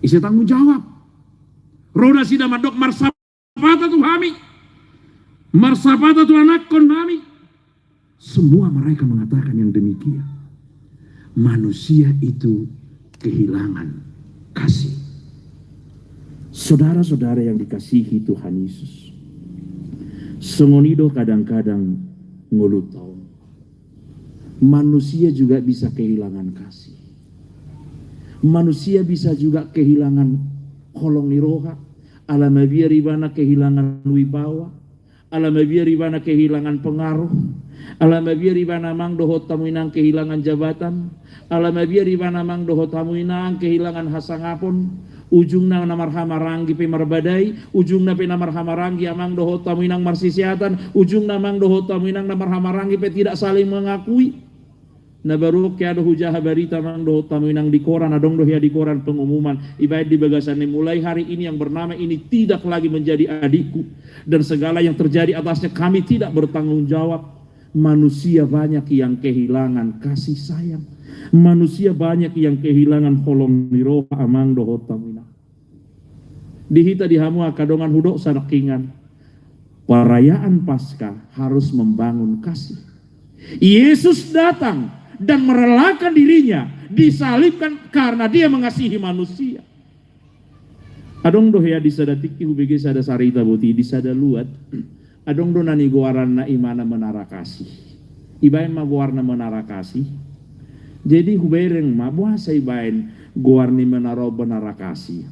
Isi tanggung jawab. Roda sida madok marsapata tu hami. Marsapata tu anak kon hami. Semua mereka mengatakan yang demikian. Manusia itu kehilangan kasih. Saudara-saudara yang dikasihi Tuhan Yesus, sengonido kadang-kadang ngulutau. Manusia juga bisa kehilangan kasih. Manusia bisa juga kehilangan kolong niroha. Alamabia ribana kehilangan wibawa. Alamabia ribana kehilangan pengaruh. Alamabia ribana mang dohot tamuinang kehilangan jabatan. Alamabia ribana mang dohot tamuinang kehilangan hasangapon. Ujungna namar hamarangi pe marbadai, ujungna pe namar hamarangi amang dohot tamuinang marsisiatan, ujungna mang dohot tamuinang namar hamarangi pe tidak saling mengakui. Na baru kaya ada hujah berita mang dohot tamuinang di koran, adong doh ya di koran pengumuman ibadah di bagasan mulai hari ini yang bernama ini tidak lagi menjadi adikku dan segala yang terjadi atasnya kami tidak bertanggung jawab. Manusia banyak yang kehilangan kasih sayang. Manusia banyak yang kehilangan holong niroh amang dohot tamuinang. Dihita dihamu akadongan hudok sanakingan. Perayaan Paskah harus membangun kasih. Yesus datang dan merelakan dirinya, disalibkan karena dia mengasihi manusia. Adong doh ya disada tiki hubege sada sarita boti disada luat. Adong do nani goaran na imana menara kasih. Ibain ma goarna menara kasih. Jadi hubereng ma buasa ibain goarni menara benara kasih.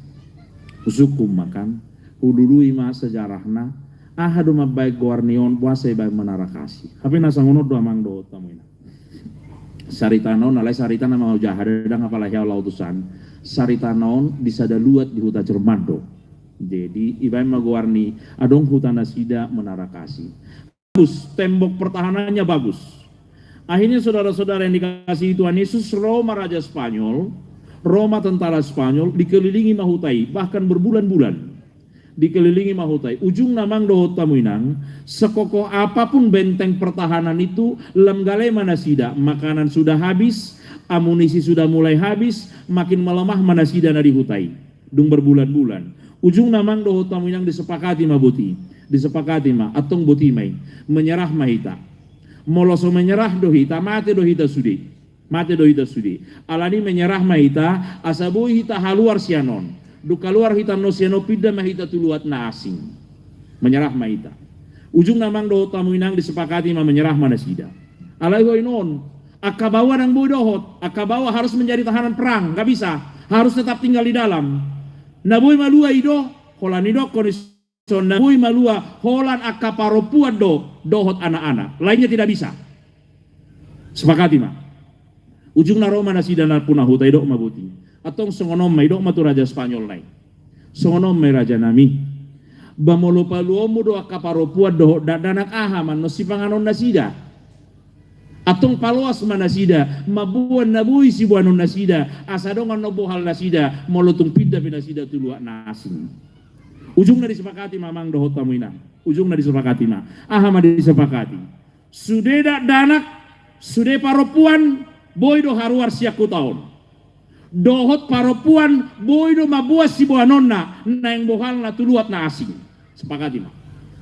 Usukum makan hudului ma sejarahna ahadu ma baik goarnion buasa ibain menara kasih. Tapi nasangono do amang do tamuina. Saritanon alai saritana mau jahadang apalagi Allah utusan. Saritanon disada luat di huta Cermado. Jadi ibaim maguarni adong hutan nasida menara kasih. Bagus, tembok pertahanannya bagus. Akhirnya saudara-saudara yang dikasihi Tuhan Yesus, Roma Raja Spanyol, Roma tentara Spanyol dikelilingi mahutai, bahkan berbulan-bulan dikelilingi mahutai. Ujung namang dohot tamuinang, sekokoh apapun benteng pertahanan itu, lemgale manasida, makanan sudah habis, amunisi sudah mulai habis, makin melemah manasida nadi hutai. Dung berbulan-bulan. Ujung namang dohot tamuinang disepakati mabuti, disepakati ma atong buti mai menyerah mahita. Moloso menyerah dohita, mate dohita sudi. Mate dohita sudi. Alani menyerah mahita, asabu hita haluar sianon. Duka luar hita no siano pida mahita tuluat na asing. Menyerah mahita. Ujung namang dohot tamuinang disepakati ma menyerah manasida. Alai hoinon, akabawa nang bodohot, akabawa harus menjadi tahanan perang, gak bisa. Harus tetap tinggal di dalam. Nabuy malua ido, holan ido kondison nabuy malua, holan akaparopuan dohot anak-anak. Lainnya tidak bisa. Sepakati ma. Ujung na Roma nasida na punah huta ido mabuti. Atong songonom ma ido matu raja Spanyol lain. Songonom ma raja nami. Bamolo paluomu do akaparopuan dohot danak ahaman no sipanganon nasida. Atong paluas manasida, mabuan nabui si buanon nasida, asadongan nobohal nasida, molotung pindah nasida tuluak nasing. Ujung na disepakati mamang dohot tamuina. Ujung na disepakati ma. Ahama disepakati. Sude danak, sude paropuan, boy do haruar siaku tahun. Dohot paropuan, boy do mabuas si buanon na yang bohal na tuluak na asing. Sepakati ma.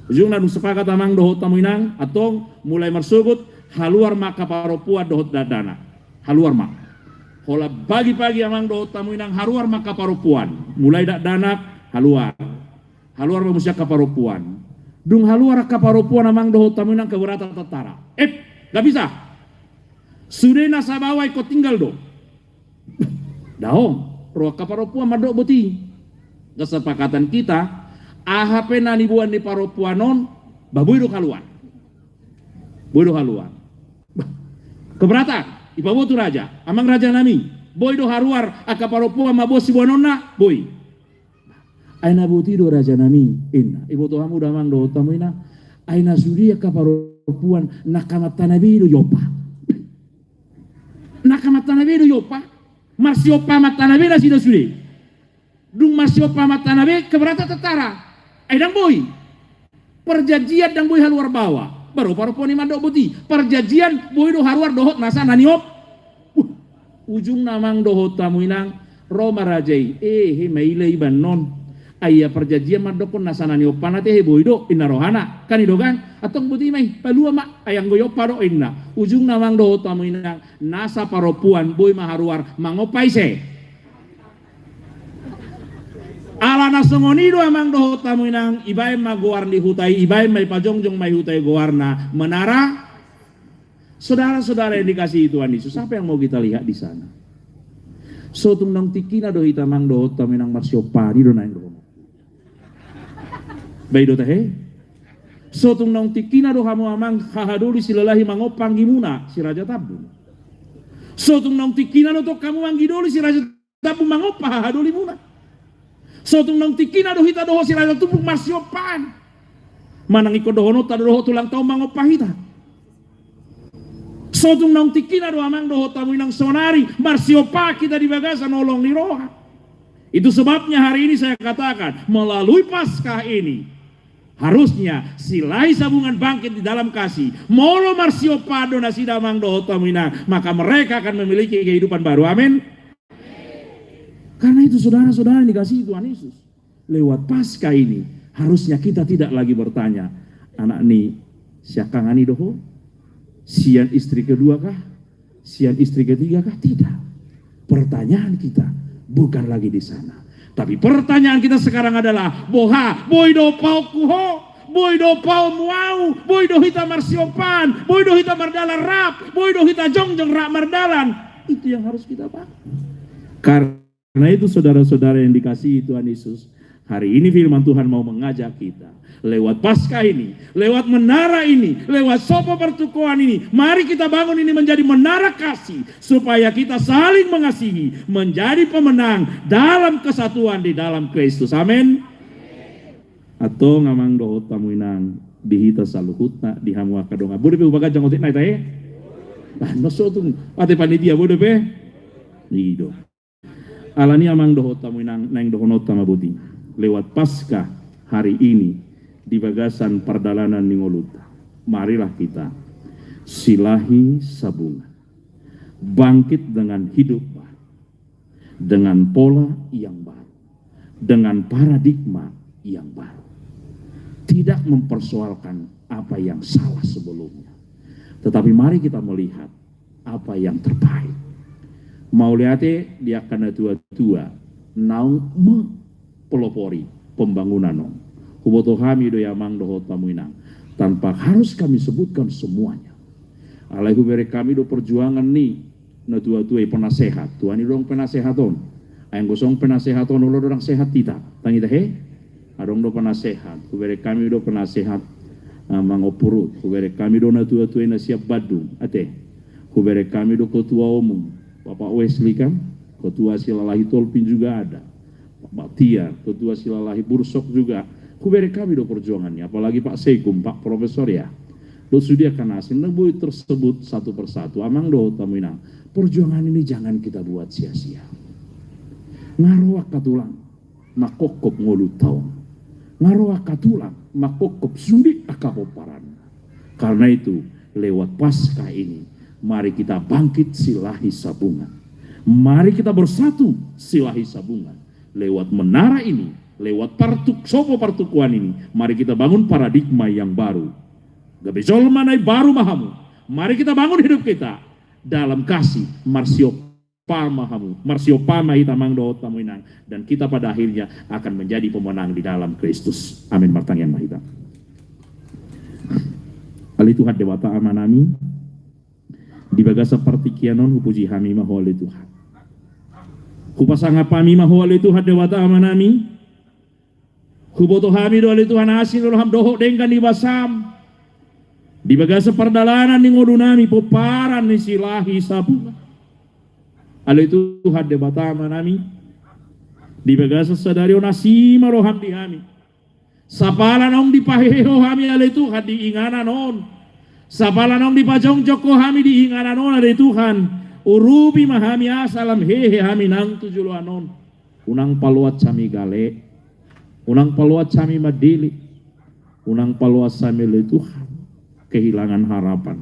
Ujung na sepakat amang dohot tamuinang, atong mulai mersugut, haluar maka paropuan dohot dadana. Haluar mak. Hola pagi-pagi amang dohot tamuinang haluar maka paropuan. Mulai danak haluar. Haluar manusia kaparopuan. Dung haluar kaparopuan amang dohot tamuinang keberata tatara. Gak bisa. Sudah nasabawai kau tinggal do. Daong. Roh kaparopuan madok boti. Kesepakatan kita. AHP nanibuan di paropuanon. Babuy do haluar. Boy do haluar. Keberatan, ipawo tu raja, amang raja nami, boy do haruar, akaparopo ama bos si bonona, boy. Aina boti do raja nami, inna, ibo to hamu damang do tamu ina, aina suri akaparopuan nakamatanabi do yopa. Nakamatanabi do yopa, marsiopa matanabi na sida suri. Dung marsiopa matanabi keberatan tetara, aidang boy. Perjanjian dang boy haluar bawah. Baru paropuan ni mandok buti. Perjanjian boy do haruar dohot nasa naniop. Ujung namang dohot tamuinang Roma rajai mailei banon ayah perjanjian madokon nasanani opana teh boido inna rohana kan idogan atong buti mai palua mak ayang goyo paro inna ujung namang do tamu inang nasa paropuan boy maharuar mangopai se ala nasongonido amang do tamu inang ibai magoar di hutai ibai mai pajongjong mai hutai goarna menara. Saudara-saudara yang dikasihi Tuhan Yesus, apa yang mau kita lihat di sana? Sotung nang tikina do hitamang do tamu inang marsiopani do naing do Baido teh. Sotung nong tikina do hamu amang hahaduli silalahi mangopang gimuna si raja tabun. Sotung nong tikina do to kamu manggidoli si raja tabun mangopah hahaduli muna. Sotung nong tikina do hita doho si raja tubuk marsiopan. Manang iko dohono ta doho tulang tau mangopah hita. Sotung nong tikina do amang doho tamu inang sonari marsiopa kita di bagasan nolong ni roha. Itu sebabnya hari ini saya katakan melalui Paskah ini harusnya silai sabungan bangkit di dalam kasih. Molo marsiopado nasida mang doho tamina, maka mereka akan memiliki kehidupan baru. Amin. Karena itu saudara-saudara yang dikasihi Tuhan Yesus, lewat Paskah ini harusnya kita tidak lagi bertanya, anak ni siakangani doho, sian istri kedua kah, sian istri ketiga kah? Tidak. Pertanyaan kita bukan lagi di sana. Tapi pertanyaan kita sekarang adalah boha, boido pau kuho, boido pau muau, boido hita marsiopan, boido hita mardalan rap, boido hita jongjong rak mardalan. Itu yang harus kita bangun. Karena itu saudara-saudara yang dikasihi Tuhan Yesus, hari ini firman Tuhan mau mengajak kita lewat Paskah ini, lewat menara ini, lewat sopo pertukuan ini, mari kita bangun ini menjadi menara kasih, supaya kita saling mengasihi, menjadi pemenang dalam kesatuan di dalam Kristus. Amin. Atau ngamang dohot tamuinang dihita saluhutna dihamua kadonga. Boleh be ubaga jangotik naik tae? Ah noso tung ate panitia boleh be? Nido. Alani amang dohot tamuinang nang dohonot tamabuti. Lewat Paskah hari ini di bagasan perdalanan Ningoluta, marilah kita silahi sabungan, bangkit dengan hidup baru, dengan pola yang baru, dengan paradigma yang baru, tidak mempersoalkan apa yang salah sebelumnya, tetapi mari kita melihat apa yang terbaik. Mau lihatnya dia akan tua-tua naung pelopori pembangunan nong. Huboto kami do yamang doho tamuinang tanpa harus kami sebutkan semuanya. Alai hubere kami do perjuangan ni na tua-tua penasehat. Tuhan dong penasehaton. Ayang gosong penasehaton ulo dorang sehat tidak. Tangita he? Adong do penasehat. Hubere kami do penasehat mangopurut. Hubere kami do na tua-tua na siap badung. Ate. Hubere kami do ketua umum. Bapak Wesley kan? Ketua Silalahi Tolpin juga ada. Pak Tia, ketua Silalahi Bursok juga. Kuberi kami do perjuangannya, apalagi Pak Sekum, Pak Profesor ya. Do sediakan asin, nebui tersebut satu persatu. Amang do tamuinang, perjuangan ini jangan kita buat sia-sia. Ngaruak katulang, makokop ngolu taong. Ngaruak katulang, makokop sudik akapoparan. Karena itu, lewat Paskah ini, mari kita bangkit silahi sabungan. Mari kita bersatu silahi sabungan. Lewat menara ini, lewat sopo pertukuan ini, mari kita bangun paradigma yang baru. Gabejol manai baru mahamu. Mari kita bangun hidup kita dalam kasih marsiopama mahamu, marsiopama hitamang dohot tamuinang, dan kita pada akhirnya akan menjadi pemenang di dalam Kristus. Amin. Martang yang mahita. Ali Tuhan dewata amanami di bagasa partikianon hupuji hami mahole Tuhan. Kupasanga pami mahole Tuhan dewata amanami. Huboto hami doa Tuhan asin doham doho dengkan di basam. Di bagasa perdalanan ni ngodunami poparan ni silahi sabungan. Ale Tuhan debata manami. Di bagasa sadario nasima roham di hami. Sapalan ong di paheho hami ale Tuhan di inganan on. Sapalan ong di pajong joko hami di inganan on ale Tuhan. Urubi mahami asalam hehe hami nang tujuluan on. Unang paluat sami gale. Unang paluat sami madili, unang paluat sami le Tuhan, kehilangan harapan.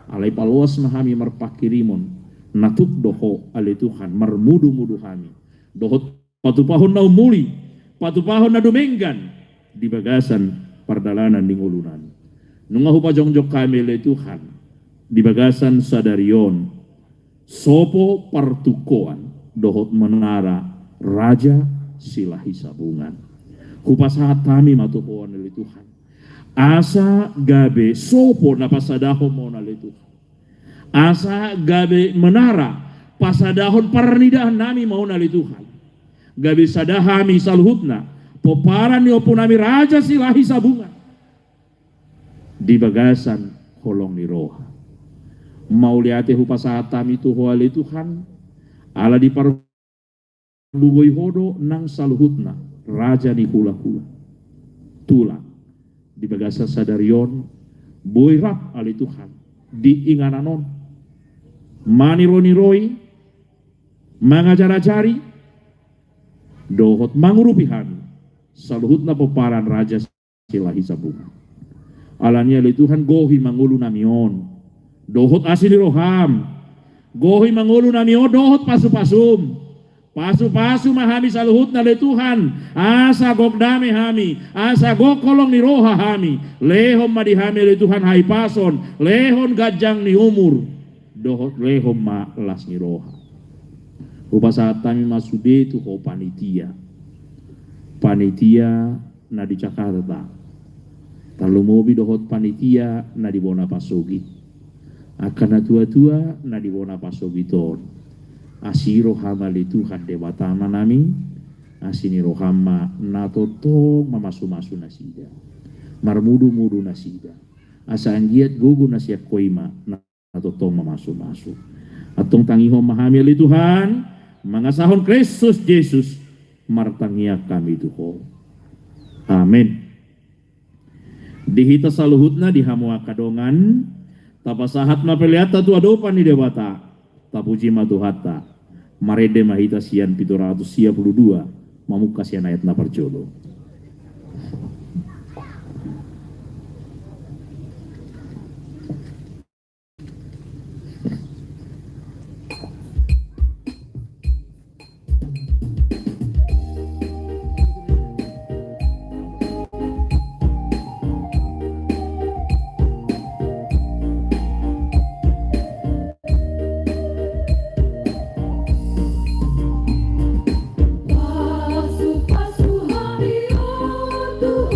Alai paluas mahami merpakirimon, natuk doho ale Tuhan, mermudu-mudu kami. dohot patupahon na umuli, patupahon na dumenggan, di bagasan pardalanan ning ulunan. Nung ahupa jongjok kami le Tuhan, di bagasan sadarion, sopo partukoan, dohot menara, raja silahi sabungan. Hupa saat kami matukoan le Tuhan. Asa gabe sopo na pasadahon mo na le Tuhan. Asa gabe menara, pasadahon parnidahan nami mau na le Tuhan. Gabe sadahami salhutna, poparan ni opo nami raja silahi sabungan. Di bagasan holong ni roha. Mau liate hupa saat kami tuho le Tuhan. Ala di parlugoy hodo nang salhutna, raja ni hula-hula. Tulang. Di bagasa sadarion, boy rap ali Tuhan. Di ingananon. Maniro-niroi, mangajar-ajari, dohot mangurupihan, saluhut na peparan raja silahi sabungan. Alanya li Tuhan gohi mangulu namion, dohot asili roham, gohi mangulu namion, dohot pasu-pasum, pasu-pasu mahami saluhut na li Tuhan, asa gok dame hami, asa gok kolong ni roha hami, lehom madihami li Tuhan hai pason, lehon gajang ni umur, dohot lehom ma las ni roha. Upa saat kami masude tu ho panitia na di Jakarta. Talu mobi dohot panitia na di bona pasogi. Akan na tua-tua na di bona pasogi ton. Asiro hama li Tuhan dewatama nami. Asini rohama na totong mamasu-masu nasida. Marmudu-mudu nasida. Asa anggiat gugu nasiak koima na totong mamasu-masu. Atong tangihom mahami li Tuhan. Mangasahon Kristus Yesus. Martangia kami tuho. Amin. Dihita saluhutna di hamua kadongan, tapasahat mapeliata tu adopan ni dewata, tapuji maduhata, marede mahita sian 762, mamuka sian ayat na parjolo. Pasu-pasu hari, oh Tuhan.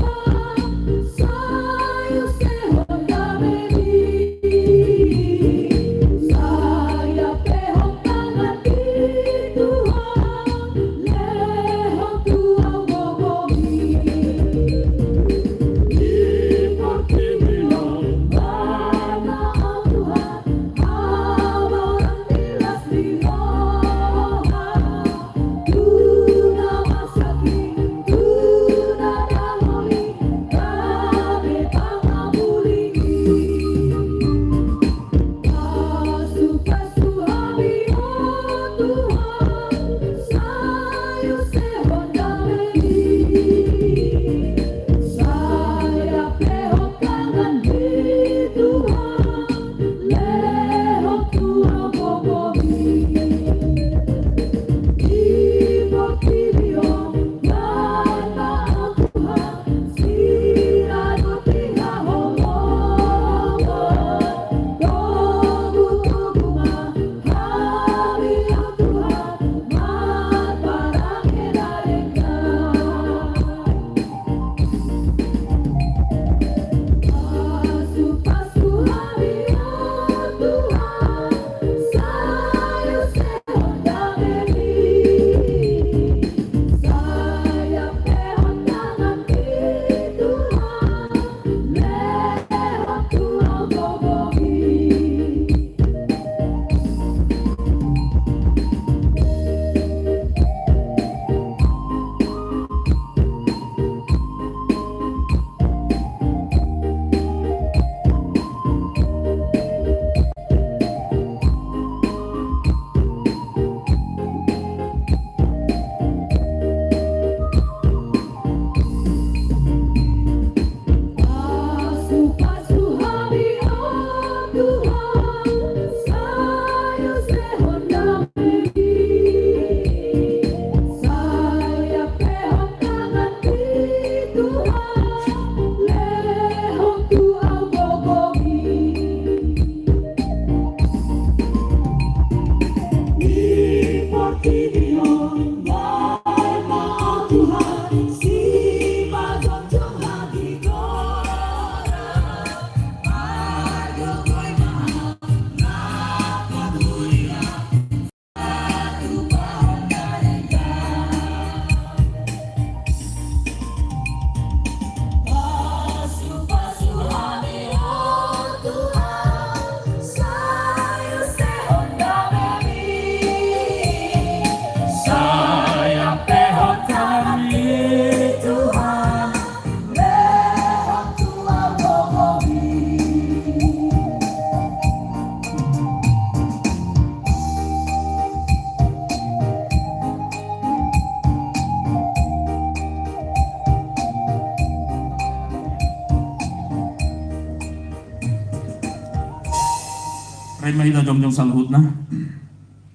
kita jongjong salhutna.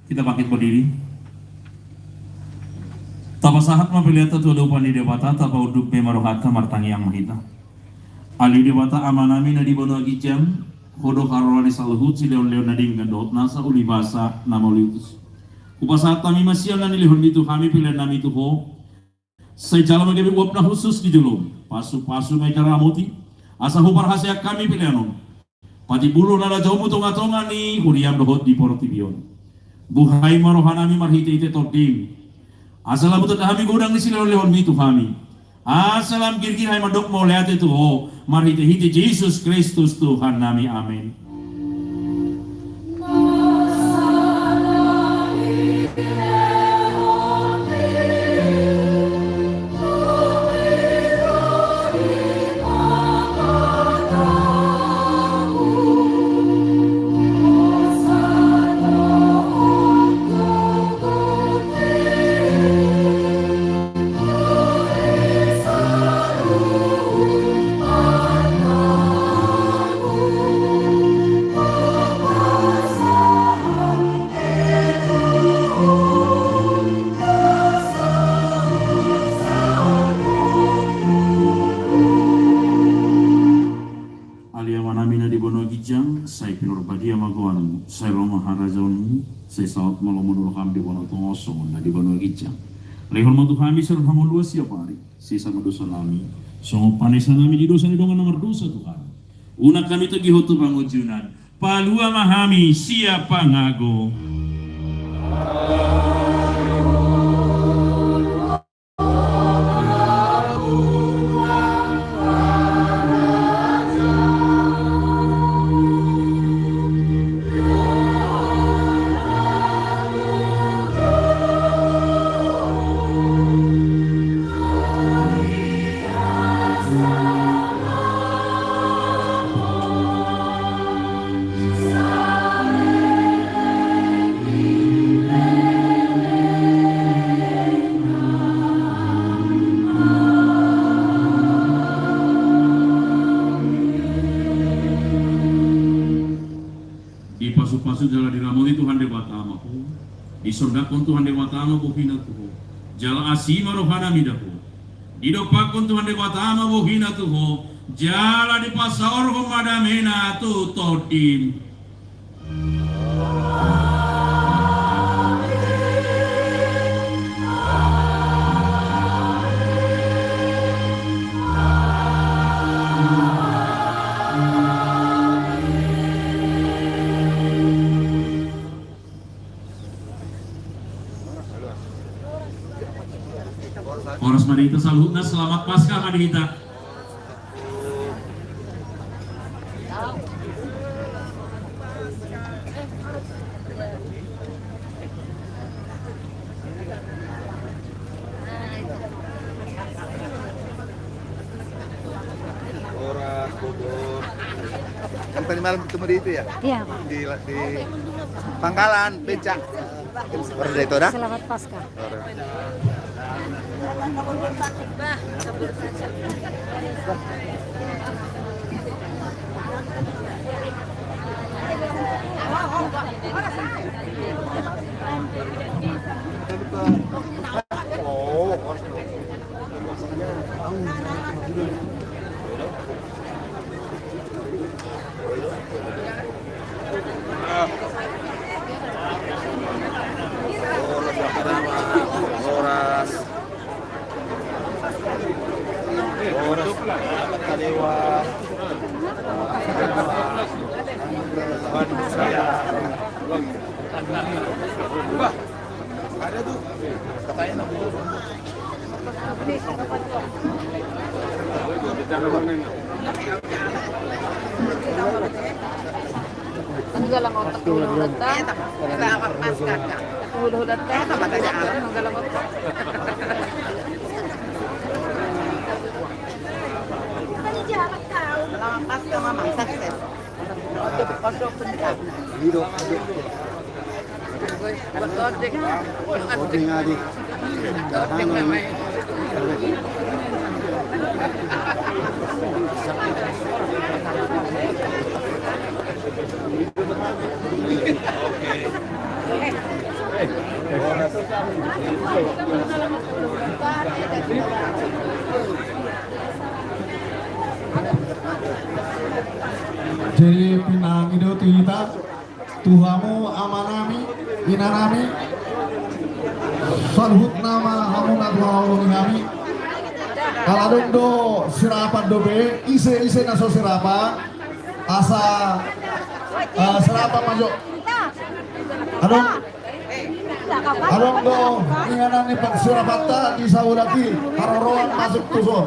Kita bangkit berdiri. Tapa sahat mapiliata tu lupa ni dewata tapa uduk me marohat kamar tangi yang mahita. Ali dewata amanami na di bono agijam hodo karolani salhut si leon leon nadim gandot nasa uli basa nama ulitus. Upasat kami masih yang nilihon itu kami pilihan nami itu ho. Saya jalan mengambil wapna khusus di dulu. Pasu-pasu mereka ramuti. Asa hupar hasil kami pilihan. Pati bulu nala jauh mutung-atungan ni kuriam dohot di Portibion. Buhay marohanami marhiti ite tortim. Asalam utut kami gudang di sini lewat itu kami. Asalam kir-kir hai mandok mau lihat itu ho marhiti Yesus Kristus Tuhan nami amin. Saya Roma Harajon, saya saat malam menurut kami di bono tongosong, di bono gijang. Lehon mantu kami serta hamulua siapa hari, sisa dosa nami. Songo panesan nami di dosa ni dongan nomor dosa Tuhan. Unak kami tegi hotu pangujunan. Palua mahami siapa ngago. Pasu jala diramoni Tuhan dewata amaku, di sorgakon Tuhan dewata amaku hinatuhu, jala asima rohana midaku, di dopakon Tuhan dewata amaku hinatuhu, jala di pasar komadamena tu todim. Oras mari kita salutna selamat Paskah mari kita. Oras Bogor. Yang tadi malam ketemu di itu ya? Iya. Di Pangkalan Becak. Oras itu dah. Selamat Paskah. Ada tuh katanya Tanggalang otak hula-hula ta. Hula-hula ta. Tanggalang otak. Paskah mama sukses. Odok pendidikan. Odek. Odeng adik. Odek namanya. Jadi pinang itu kita Tuhamu amanami inanami salhut nama hamu naglaulungi kami kaladong do sirapan do be ise naso sirapan asa sirapan majo adong do inganan ni pak sirapata di saulaki haroroan masuk tuso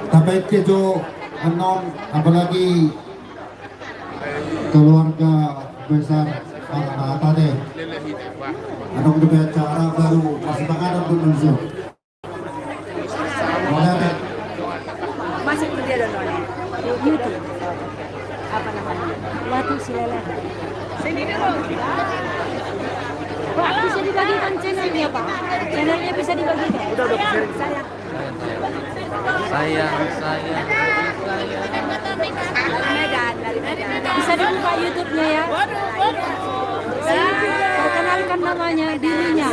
Sampai kejo anon apalagi keluarga besar anak tadi anong juga acara baru masih mengadap Indonesia Masih kerja dan YouTube. Apa namanya? Watu Silele. Sini dulu. Pak, bisa dibagikan channelnya, Pak? Channelnya bisa dibagikan. Udah saya. Sayang. Dari Medan. Bisa dibuka YouTube-nya ya. Perkenalkan namanya, dirinya.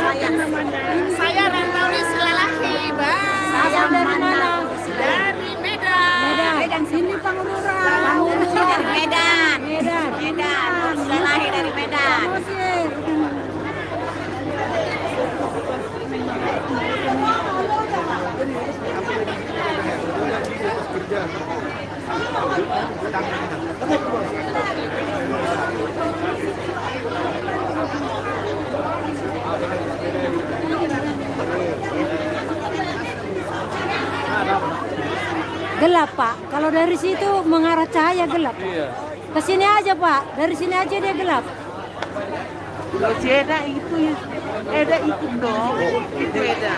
Saya Renaulis Lelaki, Bang. Saya dari mana? Dari Medan. Medan. Sini Pangurura. Dari Medan. Medan. Lelaki dari Medan. Gelap, Pak. Kalau dari situ mengarah cahaya gelap. Ke sini aja, Pak. Dari sini aja dia gelap. Kalau Eda itu dong. Itu Eda.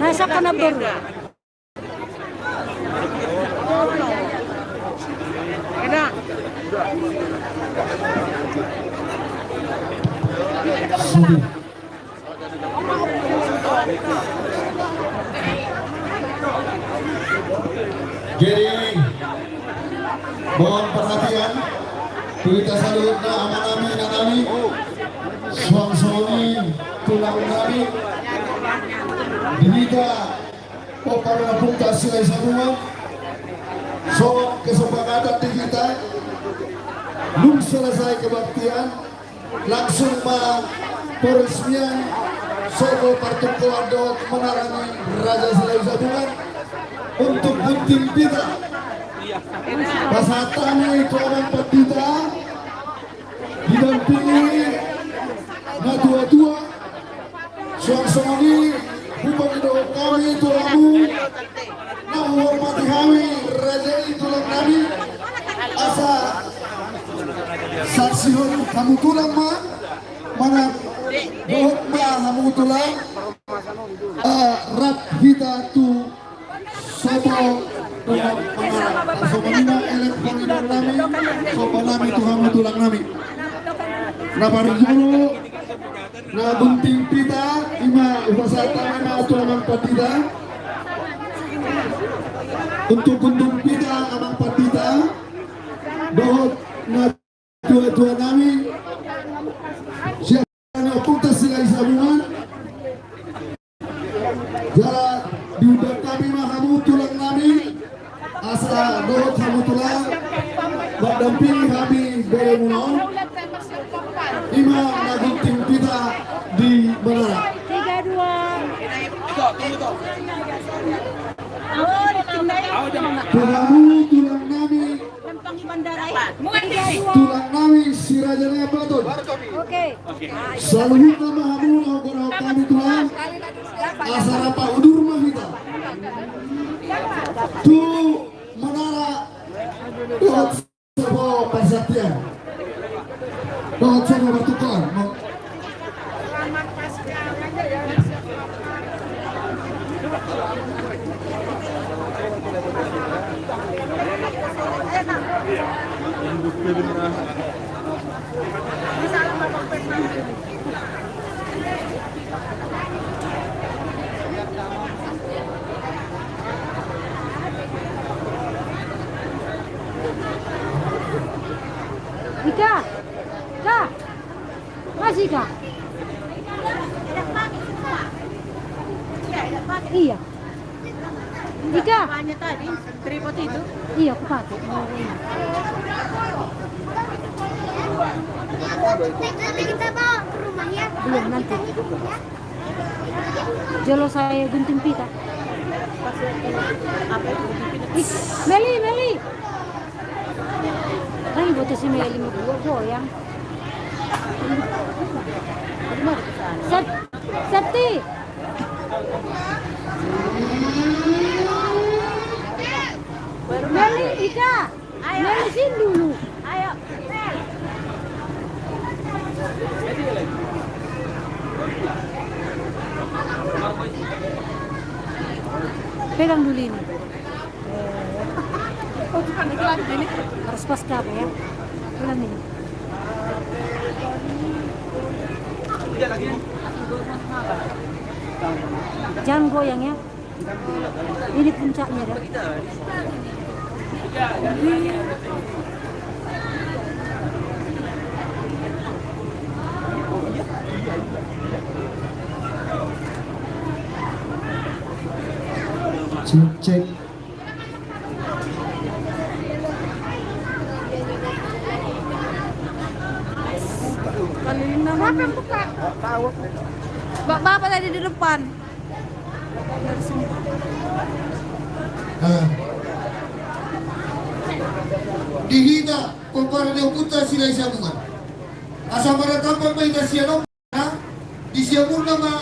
Nasa ka na baru. Eda. Jadi mohon perhatian kita salutna amanami nanami suang-suangi tulang nami dinita pokala punta silai sarungan so kesepakatan di kita belum selesai kebaktian langsung peresmian Sogo Partukulan Dot menarangi Raja Silai Sabungan untuk gunting pita pasatani Tuan Petita didampingi na tua-tua suang-suangi hubungi do kami tulamu na hormati kami Raja tulang nami asa saksi kamu tulang mana bohong kamu tulang rat hita tu sobo sobanina elektronik nami sobanami Tuhan tulang nami na parijuro na gunting pita ima upasata na tulang patita untuk gunting pita amang patita dohot na tua-tua nami siapa na punta Silai Sabungan jalan diundang kami kamu tulang nami asa dohot kamu tulang mendampingi kami bere munon ima nagunting pita di Menara 3, 2. kamu tulang nami tulang nami si Raja Raya Baton Oke. selalu nama kamu ogor kami tulang asara Pak Udur Mahita tu Menara dohot sobo persatian dohot sobo bertukar Ika, Kak, masih Kak? Iya. Ika, Apanya tadi? Tripod itu? iya aku pakai. Nanti kita bawa ke rumah ya. Belum nanti. Jolo saya gunting pita. Apa itu? Ih, Meli, Meli. Ay, buat si Meli mau goyang. Septi. Meli, Ika. Meli sini dulu. Ayo, Pegang dulu ini. Harus pas kamu ya. Pegang ini. Jangan goyang ya. Ini puncaknya dah. Cek. Siapa yang buka? Bapak tadi di depan. Dihita kompara de puta sila isamungan. Asa para tampan may kasiano na di siya muna ma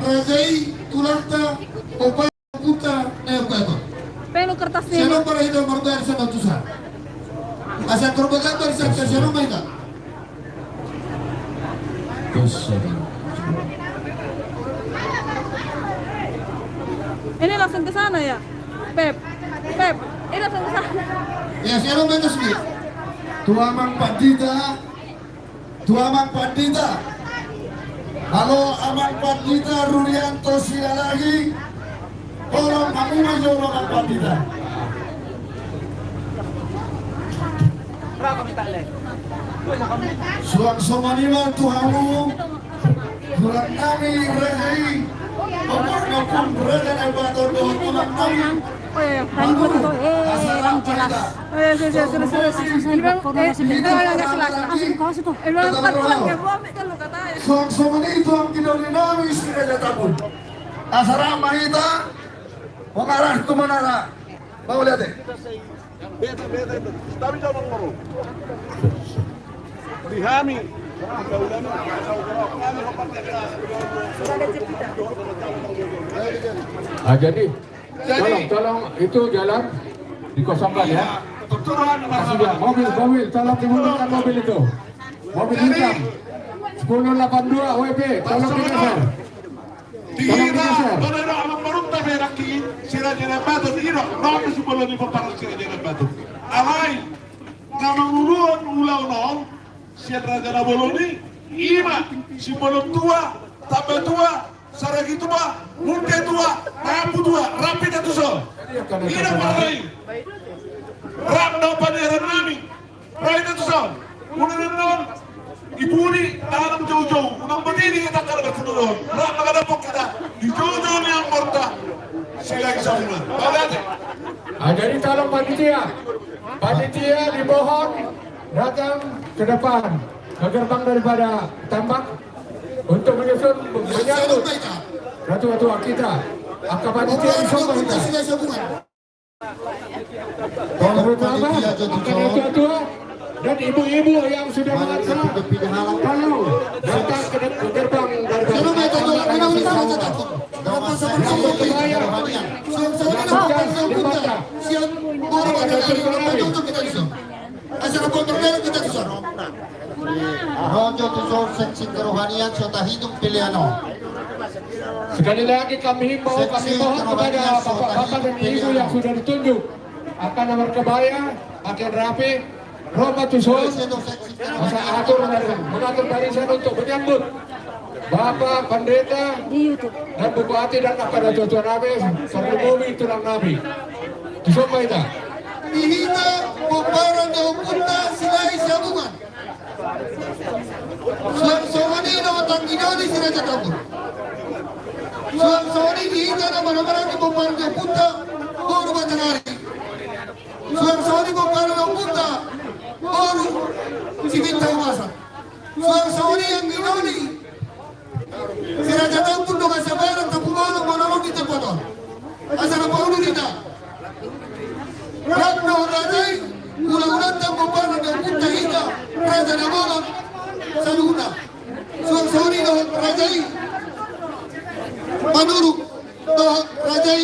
rajai tulanta kompara puta na yung gato. Pero kertas Siya para ito marbayar sa natusan. Asa korbagan sa kasiano may ka. Ini langsung ke sana ya? Pep, ini langsung ke sana. Ya siya may kasbit. Tuamang Pandita. Halo Amang Pandita Rurianto sila lagi. Tolong kami maju Amang Pandita. Suang somaniman Tuhanmu. Kurang kami rezeki. Pembangunan berada di bator doa tulang kami. Oh iya, Rambut itu, yang jelas. oh iya, sudah. Bilang, nggak jelas. Langsung kau situ. Bilang empat ya, gua ambil kan lu katanya. Suang somani itu ang dinami sila tabun. Asara mahita. Mengarah ke menara. Mau lihat deh. Beta itu. Tapi jangan ngomong. Dihami. Jadi tolong itu jalan dikosongkan ya. Kasih dia mobil, tolong dimundurkan mobil itu. Mobil hitam 1082 WP, tolong digeser. Dihira, donero ang marunta meraki, sila jinabato, dihira, nomi sebelum ni paparang sila jinabato. Alay, na manguluan ulaw noong, siya Raja Naboloni, ima, simbolon tua, tabe tua, saragi tua, mungke tua, mayapu tua, rapi na tuso. Ina paray, rap na paniran namin, ray na tuso. Muna na noon, ibuni, nanganam jauh-jauh, unang batini kita karagat sunod. Rap nakadapok kita, di jauh-jauh ni ang morta, sila isamunan. Balik. Jadi tolong panitia dimohon datang ke depan ke gerbang daripada tambak untuk menyusun menyambut ratu-ratu kita. Angka panitia disambut kita. Tolong ratu-ratu dan ibu-ibu yang sudah mengantar kalau datang ke gerbang daripada tambak. Asal kontrol kita susah. Rojo tujuh seksi kerohanian serta hidup pilihan. Sekali lagi kami mohon kepada bapak-bapak dan ibu yang sudah ditunjuk akan nomor kebaya, pakaian rapi, Roma Tuson, masa mengatur barisan untuk menyambut Bapak Pendeta Di YouTube. dan Bupati dan kepada tuan Nabi, Sarjumumi Tulang Nabi. Tuson Baita. Dihita Boparan na upunta sila isabungan. Suang-suang ini na Tanginoni sila jatapun. Suang-suang ini dihita na manamarang ni Boparan na upunta Boro Batanari. Suang-suang ini Boparan na upunta Boro Siminta Umasa. Suang-suang ini yang Ginoni sila jatapun dengan sabaran tapumalo monolog di tempat. Asa na paulo nita. Ragno Rajay, ulang-ulang ang Boparan na upunta hita Raja na mga sa luna. Suang-suang ini na Rajay Manuruk to Rajay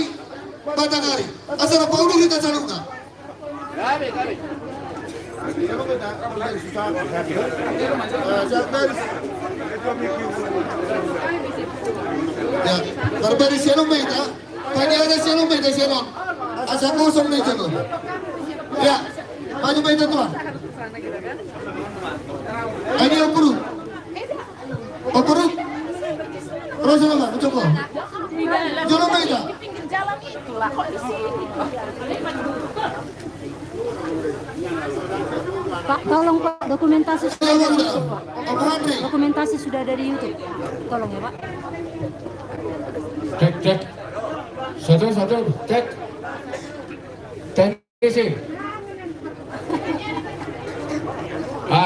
Batanari. Asa na paulo nita sa luna. Ya, berbeda siapa mereka? Tadi ada siapa mereka siapa? Asal kosong mereka tu. Ya, maju mereka tuan. Ini opuru. Opuru. Terus nama, cukup. Jangan mereka. Pak, tolong Pak, dokumentasi sudah ada di YouTube, Pak. Apa Andre? Dokumentasi sudah ada di YouTube. Tolong ya, Pak. Cek. Satu, cek. Teknisi.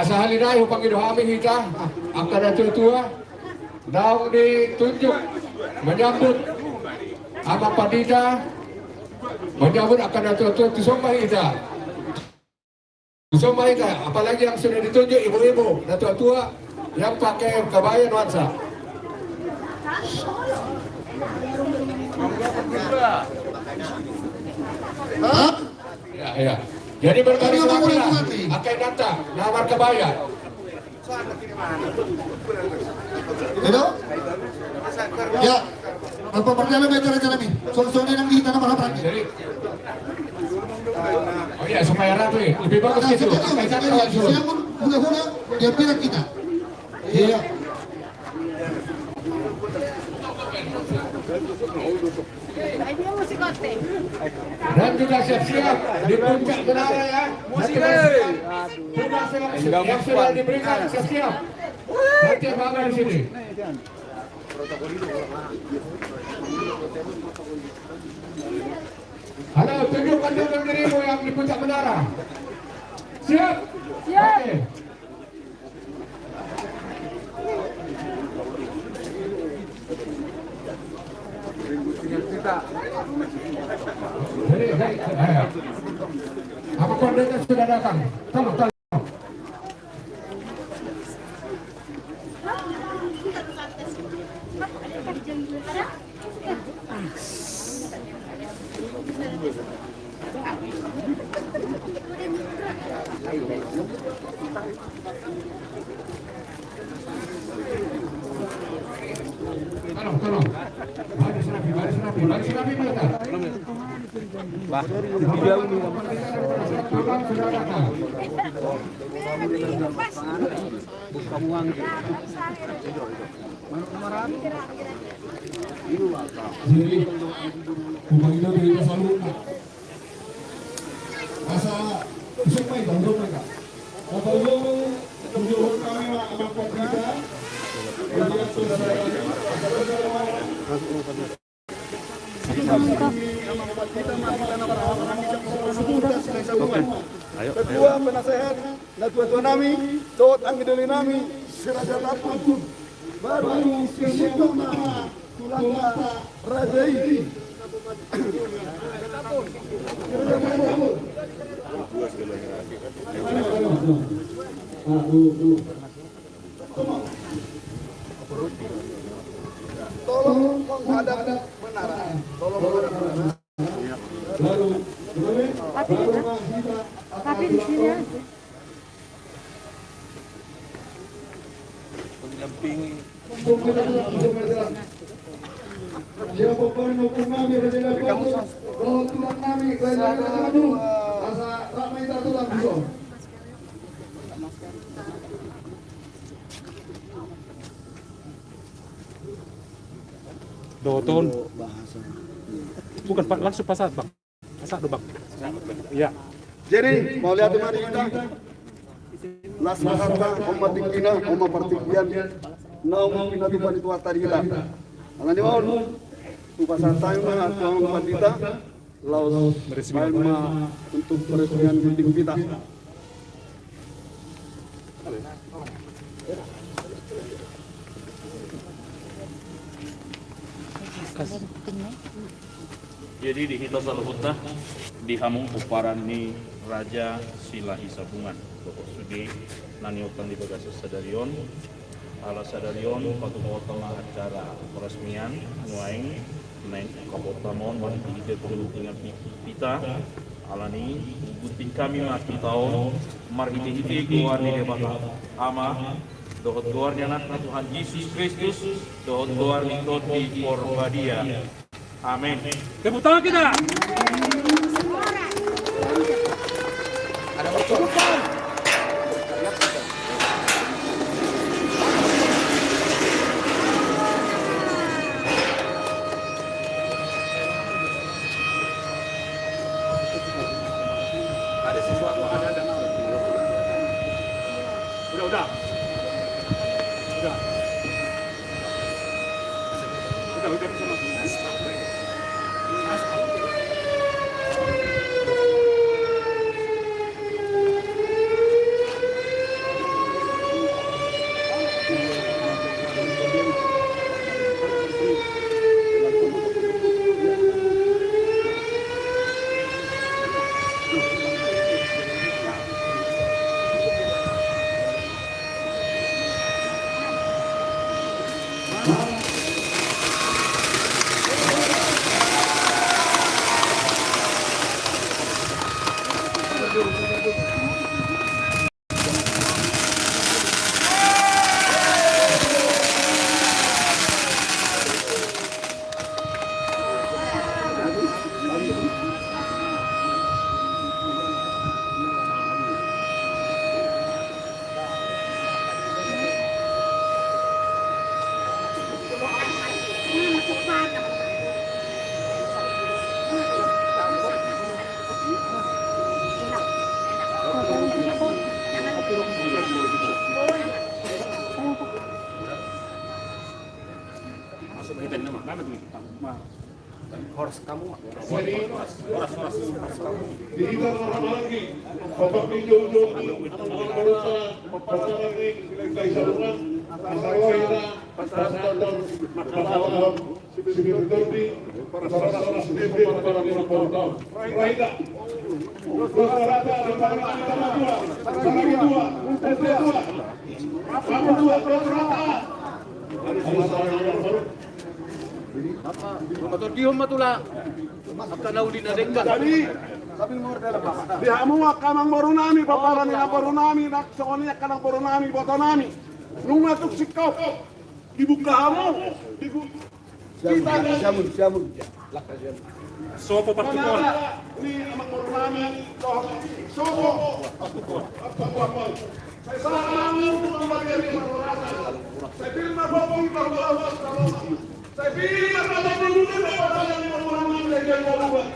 Sahalina yung Panginoon kita akan ada tua daw ditunjuk menyambut Ama Pandita menyambut akan ada tua Tusomba kita. Tusomba kita, apalagi yang sudah ditunjuk ibu-ibu dan tua-tua yang pakai kebaya nuansa. Hah? Ya. Jadi berbaris rapi lah, akan datang, namar kebaya. Itu? Ya. Apa perjalanan mereka jalan ini? Soal-soal yang di tanah mana pergi? Jadi, oh ya supaya rapi, lebih bagus gitu. Saya pun huna-huna dia pilih kita. Iya. Dan juga siap-siap di puncak menara ya. Yang sudah diberikan siap-siap. Nanti bangun di sini. Halo, tunjukkan dulu dirimu yang di puncak menara. Siap? Siap. Oke. Jadi, apa pendeta sudah datang? Tolong. Tolong. Baris rapi mereka. Sudah datang. Jadi, pemanggilan dari selalu asa supaya bangun mereka. Apabila tujuan kami akan kita Ketua penasehat na tua nami, tot ang idoli nami, siraja tapun. Baru siapa nama tulangka Rajai. Tolong menghadap menara. Tolong menghadap menara. Tapi di sini aja. Siapa pun hukum kami berjalan bagus. Kalau tulang kami, asa ramai tak tulang bisa. Doton. Bukan Pak, langsung pasar Bang. Pasar do Bang. Iya. Jadi mau lihat mari kita laksanakan umat dikina umat partikian naum pinatupan itu atarila. Alani mau tu pasar tayo na tuang pandita laos baik untuk peresmian building kita. Jadi di Hita Salahutah di Hamung Uparan ni Raja Silahi Sabungan Bapak Sudi Naniotan di Bagasa Sadarion ala Sadarion patungotama acara peresmian nuaing neng kabotamon wan hide pengelutingan pita alani buting kami mati tahun marhite-hite keluar di debata ama dohot keluarnya anak Tuhan Yesus Kristus dohot keluar di Porbadia. Amin. Tepuk tangan kita. Ada sesuatu ada dan udah. Horas kamu di dalam lagi Bapak Pinjol di hamu kamang borunami paparan na borunami nak soalnya kanang borunami botonami nung matuk sikap dibuka hamu kita siamun Sopo patukon. ni amang borunami sopo saya salam untuk bagi saya pilih bapak saya pilih bapak dulu bapak yang borunami lagi bapak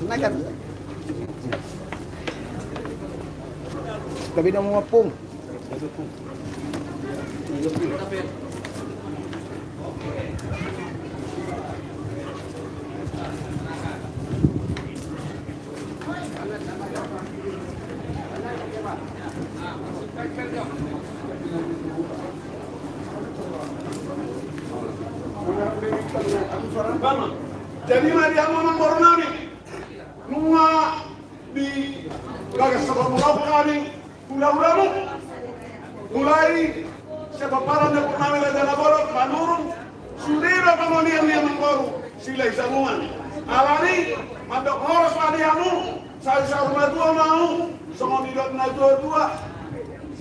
naikkan. Kami dah mengapung. Jadi mari ang mga Bornami, nung di gagas sa pagmulaw kami, hula-hula mo, mulai sa paparan na Bornami na Dalabolot, manurong, sulira pa mo niya ng Boro, sila isamungan. Alani, mandok oras pa niya mo, sa rumah mo, sa mga nilot na dua,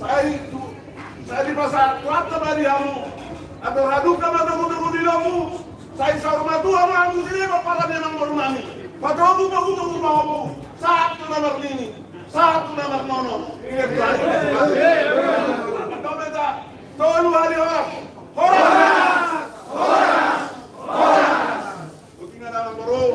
sa di pa sa kwata pa niya mo, at haduk na matagod-agod nila mo, sa rumah tua mo, sila paparan niya ng Bornami. Pagkabu mo, saat ko na marlini, saat ko na marnono, Pagkameta, tolu hari oras, horas! Horas! Horas! Buti nga naman bro.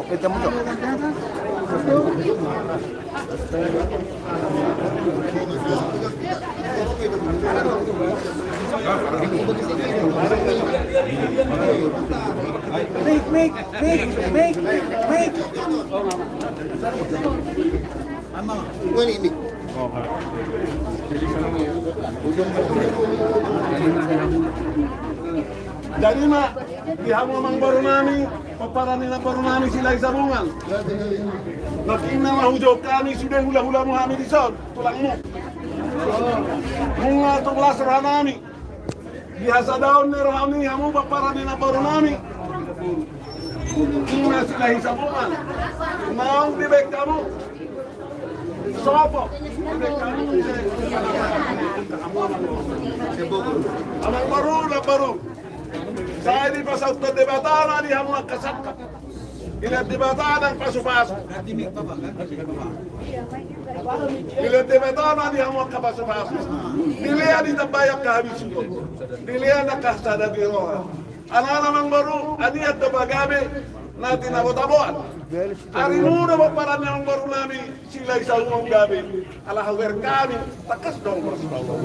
Kita mo. Make. Ini. Jadi mak, pihak Mamang Bornami, paparanin na Bornami sila isabungan. Nakina mahujok kami sudah hula-hula mo kami di son, tulang mo. Mga tulas ranami, biasa daun ni Rohami, hamu paparanin na Bornami. Ina sila isabungan. Maong bibig kamu. Sopo, bibig kamu. Amang baru. Saya di pasal debatan di hamu kasaka. Ila debatan ang paso-paso. Ila debatan di hamu kapaso-paso. Dilihat di tabayak habis itu. Dilihat nak kasada di roha. Anak-anak mang baru, aniat tabagabe natin abot-abot. Ari muna ba para ng baru nami sila isang umang gabi. Ala hawer kami takas dong mas bawo.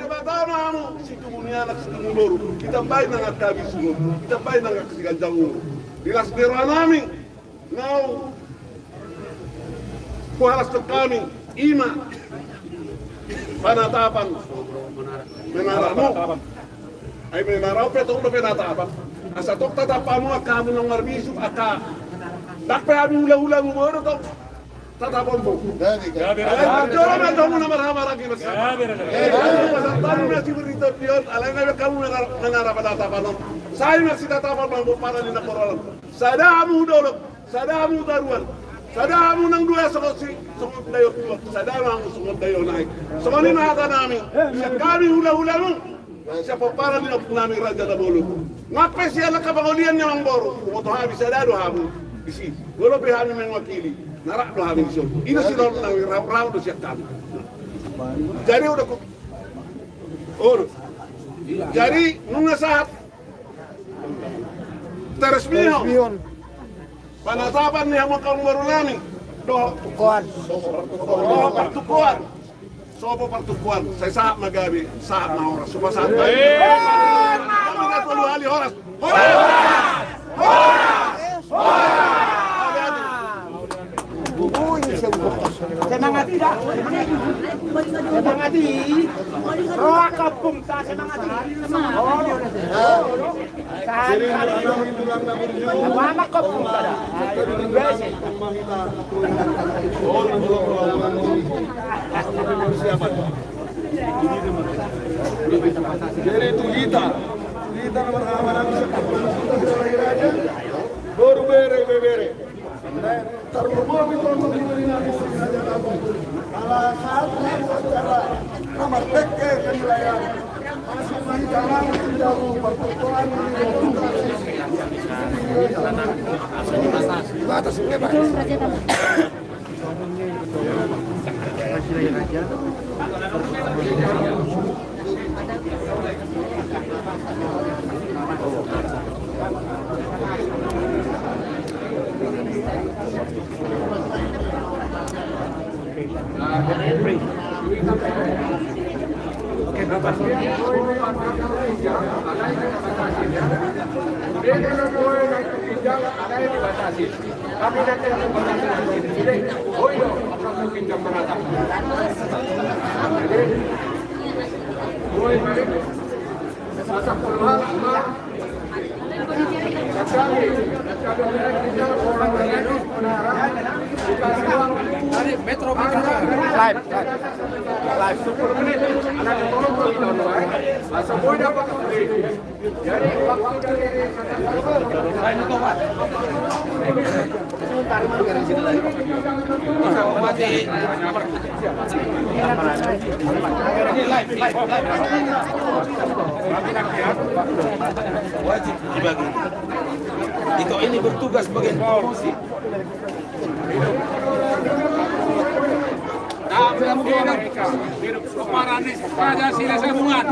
Debatan mo si kumunya nak simuloro. Kita bay nang kabi sunod. Kita bay nang kasigadang ulo. Dilas pero nami now kuhalas kami ima panatapan menaramu ay menaraw petong na pinatapan asa tok tatapa mo akamu ng marbisu aka dakpe abi hula-hula mo mo to tatapon mo ay jora na daw na marhamara ki mas tayo na si Rito Pion alay na kamu menara panatapan saya masih tatapan mo para ni na koral sadamu dolo sadamu daruan sadamu nang dua sokosi sumut dayo sadamu sumut dayo naik somani mahata nami kami hula-hula mo siya po para din ako namin Raja Dabolo. Ngapay siya nakapangolian niya ng Boro. Kumoto habi sa dado habi. Isi, wala pa habi ng wakili. Narak do habi siya. Ina sila ng raw do siya kami. Jadi udah ko. Jadi nung nasahat. Teresmihon. Penetapan yang mau baru nami. Partukuan. Partukuan. Sopo partukuan. Saya saat magabi, saat na oras. Supa saat na. Kami na tulo ali oras. Horas! Horas! Semangati dah. Semangati. Roa kampung ta semangati. Wama kampung ta dah. Jadi itu kita nomor aman baru bere. Terlebih itu alasan secara nomor teke wilayah masih dalam jauh pertukuan batas Metro live 10 menit anak tolong semua dapat jadi waktu dari wajib dibagi. Iko ini bertugas sebagai promosi. Hidup Suparani Raja Sila Sambungan.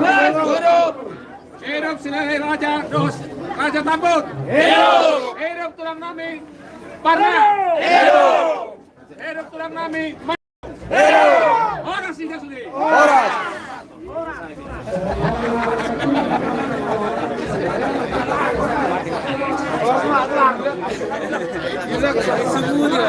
Hidup Sila Raja Dos Raja Tambun. Hidup tulang nami Parna. Hidup tulang nami Horas Sila Sudi. Horas. Semua